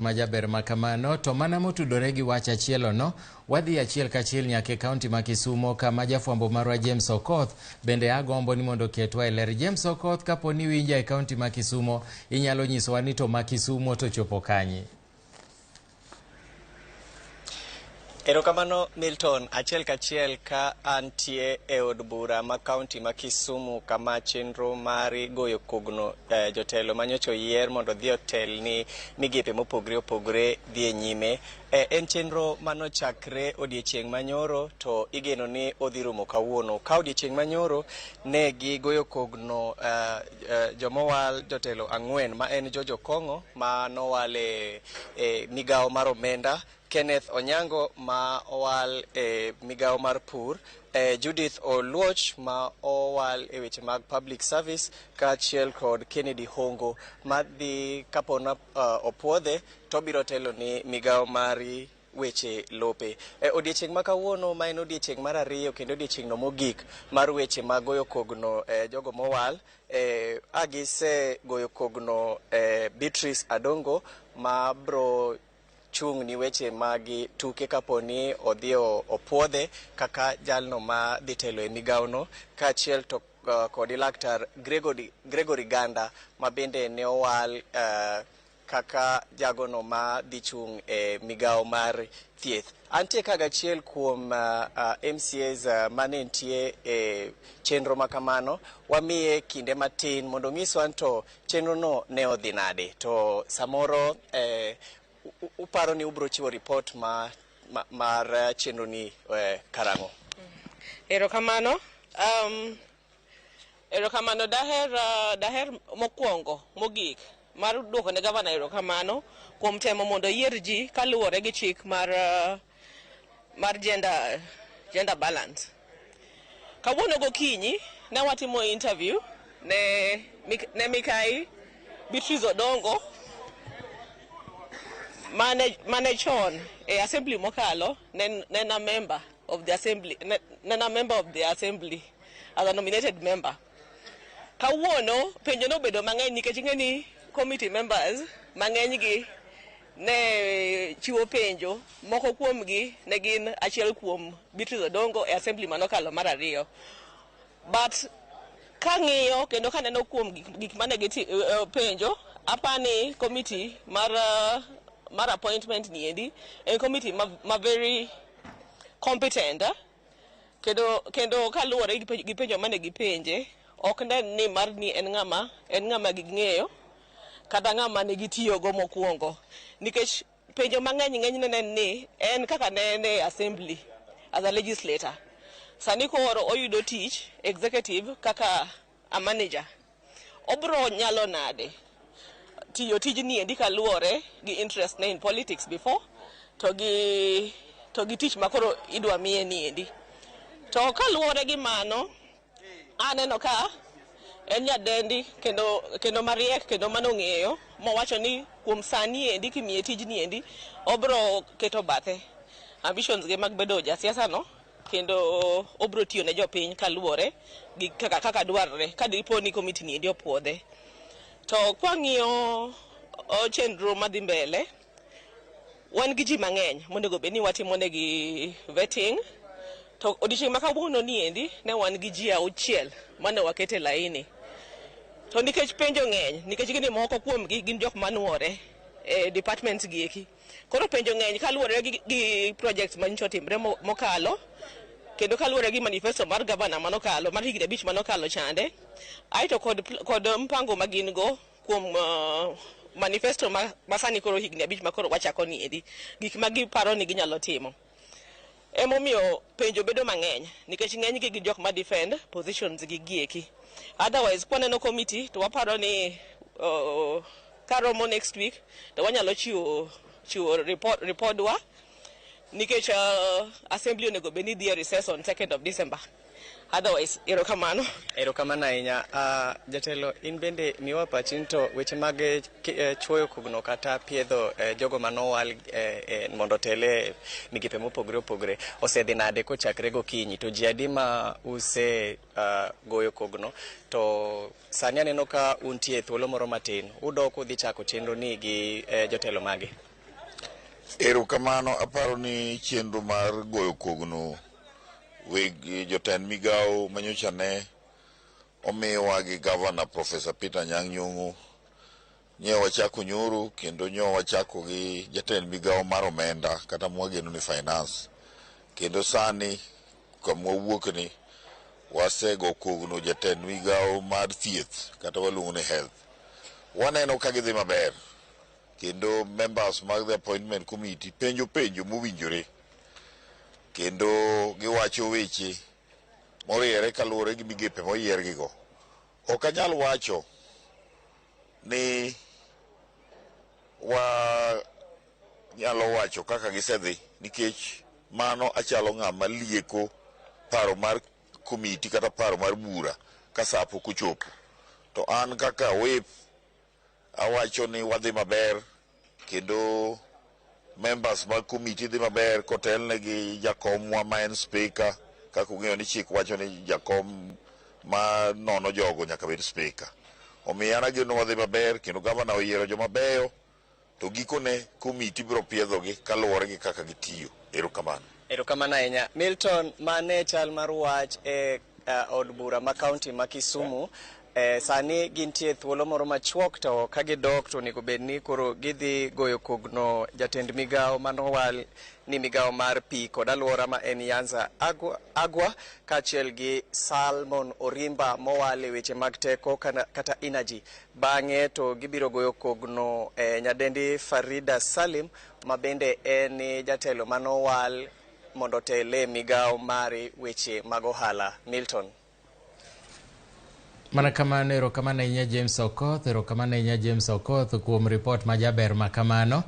Majaber makamano to mana motudore gi wach achielo no wadhi achiel kachiel nyaka kaunti ma Kisumu kama jafwambo marwa James Okoth bende agombo ni mondo ketwa e ler. James Okoth, kapo ni winja e kaunti ma Kisumu, inyalo nyisowa ni to ma Kisumu to chopo kanye? Erokamano Milton, achiel kachiel ka antie e od bura ma kaunti ma Kisumu kama chenro mari goyo kogno jotelo manyocho yier mondo dhi otel ni migepe mopogre opogre dhi e nyime. En chenro manochakre odiechieng' manyoro to igeno ni odhi rumo kawuono. Ka odiechieng' manyoro ne gigoyo kogno jomowal jotelo ang'wen ma en Jojo Kong'o ma nowal e migawo mar omenda, Kenneth Onyango ma owal e migawo mar pur, Judith Oluoch ma owal e weche mag public service, kaachiel kod Kennedy Hongo madhi kapona opuodhe to biro telo ni migawo mari weche lope. Odiechieng' ma kawuono ma en odiechieng' mar ariyo kendo odiechieng'no mogik mar weche mag goyo kogno jogo mowal, agise goyo kogno Beatrice Adongo ma bro chung' ni weche magi tuke kaponi odhi opuodhe kaka jalno ma dhi telo e migawono, kaachiel to kod laktar Gregory Ganda ma bende ne owal kaka jagono ma dhi chung' e migawo mar thieth. Antie kaga achiel kuom MCAs mane nitie e chenro makamano, wamiye kinde matin mondo nyiswa to chenro no ne odhi nade, to samoro uparo ni ubro chiwo report mar chenro ni karango. Erokamano daher mokwongo mogik mar duoko ne gavana erokamano kuom temo mondo yier ji kaluwore gi chik mar gender balance. Kawuono gokinyi ne watimo interview ne Mikai Beatrice Odongo mane chon e assembly mokalo nena member of the assembly as a nominated member. Kawuono penjo no bedo mang'eny nikech ing'eni committee members mang'eny gi ne chiwo penjo, moko kuom gi ne gin achiel kuom Beatrice Odongo e assembly manokalo mar ariyo. But kang'iyo kendo kaneno kuom gik mane penjo, apani committee mar appointment ni endi en committee ma very competent, kendo kaluwore gi penjo mane gipenje, ok nen ni mar ni en ng'ama ging'eyo kata ng'ama ne gitiyogo mokwongo, nikech penjo mang'eny nen ni en kaka ne en e assembly as a legislator. Sani koro oyudo tich executive kaka a manager, obro nyalo nade tiyo tijni endi kaluwore gi interest ne in politics before to gi tich makoro idwa miye ni endi. To kaluwore gi mano, aneno ka en nyadendi kendo mariek kendo manong'eyo mowacho ni kuom sani endi kimiye tijni endi obro keto bathe ambitions ge mag bedo jasiasa no, kendo obro tiyo ne jopiny kaluwore gi kaka dwarre kadipo ni committee ni endi opuodhe. To kwang'iyo chenro madhi mbele, wan gi ji mang'eny monego bed ni watimo negi vetting. To odiechieng' ma kawuono ni endi ne wan gi ji 6 mane wakete laini. To nikech penjo ng'eny, nikech gini moko kuom gi gin jok manuore e departments gi eki, koro penjo ng'eny kaluwore gi projects manyicho timre mokalo, kendo kaluwore gi manifesto mar gavana manokalo mar higni 5 manokalo chande, aito kod mpango magin go kuom manifesto masani koro higni 5 makoro wachako ni endi, gik magiparo ni ginyalo timo. Emomiyo penjo bedo mang'eny nikech ng'eny gi gin jok ma defend positions gi gieki. Otherwise kwaneno committee to waparo ni karomo next week to wanyalo chiwo report wa, nikech assembly onego bed ni dhi recess on 2nd of December. Otherwise, erokamano ahinya. Jatelo, in bende miwa pachin to weche mag chwoyo kogno kata piedho jogo manowal mondo tele migepe mopogre opogre osedhi nade kochakre gokinyi, to ji adi ma use goyo kogno, to sani aneno ka untie thuolo moro matin, udok udhi chako chenro ni gi jotelo mage? Erokamano, aparo ni chenro mar goyo kogno weg jotend migao manyocha ne omiwa gi Governor Professor Peter Anyang' Nyong'o. Nye wachako nyoro kendo nyo wachako gi jatend migao mar omenda kata mwageno ni finance. Kendo sani kamwa wuok ni wasego kogno jatend migao mar thieth kata waluongo ni health. Waneno ka gidhi maber. Kendo members mag the appointment committee penjo mowinjore. Kendo giwacho weche moriere kaluwore gi migepe moyiergigo. Ok anyal wacho ni nyalo wacho kaka gisedhi nikech mano achalo ng'ama lieko paro mar komiti kata paro mar bura ka sa pok ochopo. To an kaka whip awacho ni wadhi maber kendo members mag komiti dhi maber kotelne gi jakomwa ma en speaker kaka ung'eyo ni chik wacho ni jakom ma nono jogo nyaka bed speaker. Omiyo an ageno wadhi maber kendo gavana oyiero joma beyo to gikone komiti biro piedhogi kaluwore gi kaka gitiyo. Erokamano. Erokamano ahinya. Milton, mane chal mar wach e od bura ma kaunti ma Kisumu. Sani gintie thuolo moro machuok to ka gidok to onego bed ni koro gidhi goyo kogno jatend migao manowal ni migao mar pi kod alwora ma en Nyanza Agwa kaachiel gi Salmon Orimba mowal e weche mag teko kata energy. Bang'e to gibiro goyo kogno nyadendi Farida Salim ma bende en jatelo manowal mondo tele migao mare weche mag ohala. Milton. Mana kamano, erokamano ahinya James Okoth kuom report ma jaber ma kamano.